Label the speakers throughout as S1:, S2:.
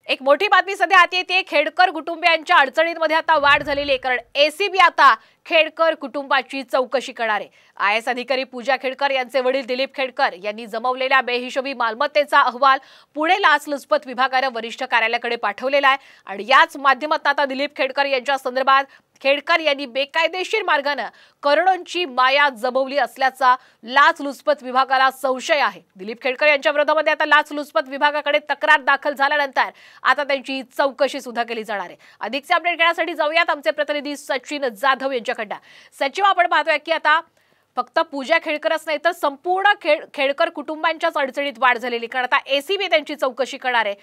S1: एक मोठी बातमी सध्या हाती येते। खेडकर कुटुंबियांच्या अडचणींमध्ये आता वाढ झालेली आहे, कारण एसीबी आता खेडकर कुटुंबाची चौकशी करणार आहे। आयएस अधिकारी पूजा खेडकर यांचे वडील दिलीप खेडकर यांनी जमवलेल्या बेहिशोबी मालमत्तेचा अहवाल पुणे लाचलुचपत विभागाने वरिष्ठ कार्यालयाकडे पाठवलेला आहे आणि याच माध्यमातून आता दिलीप खेडकर यांच्या संदर्भात खेडकर यांनी बेकायदेशीर मार्गाने करोडोंची माया जमवली असल्याचा लाचलुचपत विभागाला संशय आहे। दिलीप खेडकर यांच्या विरोधामध्ये आता लाचलुचपत विभागाकडे तक्रार दाखल झाल्यानंतर आता त्यांची चौकशी सुद्धा केली जाणार आहे। अधिकचे अपडेट घेण्यासाठी जाऊयात आमचे प्रतिनिधी सचिन जाधव यांच्याकडे। सचिव, आपण पाहतोय की आता फक्त पूजा खेडकरच नाही तर संपूर्ण खेडकर कुटुंबांच्याच अडचणीत वाढ झालेली, कारण आता एसीबी त्यांची चौकशी करणार आहे।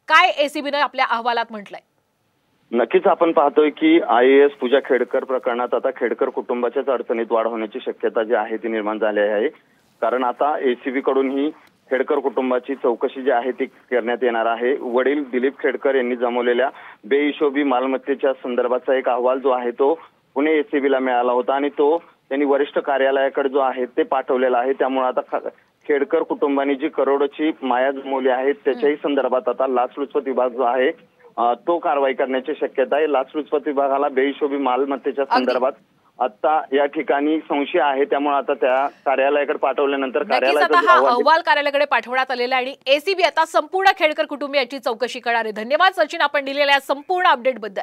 S1: काय एसीबीने आपल्या अहवालात म्हटलंय?
S2: नक्कीच आपण पाहतोय की आयएएस पूजा खेडकर प्रकरणात आता खेडकर कुटुंबाच्याच अडचणीत वाढ होण्याची शक्यता जी आहे ती निर्माण झाली आहे। कारण आता एसीबी कडून ही खेडकर कुटुंबाची चौकशी जी आहे ती करण्यात येणार आहे। वडील दिलीप खेडकर यांनी जमवलेल्या बेहिशोबी मालमत्तेच्या संदर्भाचा एक अहवाल जो आहे तो पुणे एसीबीला मिळाला होता आणि तो त्यांनी वरिष्ठ कार्यालयाकडे जो आहे ते पाठवलेला आहे। त्यामुळे आता खेडकर कुटुंबांनी जी करोडोची माया जमवली आहे त्याच्याही संदर्भात आता लाचलुचपत विभाग जो आहे तो कारवाई करण्याची शक्यता आहे। लाचलुचपत विभागाला बेहिशोबी मालमत्तेच्या संदर्भात आता या ठिकाणी संशय आहे, त्यामुळे आता त्या कार्यालयाकडे पाठवल्यानंतर
S1: कार्यालयाचा अहवाल कार्यालयाकडे पाठवण्यात आलेला आणि एसीबी आता संपूर्ण खेडकर कुटुंबियांची चौकशी करणार आहे। धन्यवाद सचिन, आपण दिलेल्या संपूर्ण अपडेट बद्दल।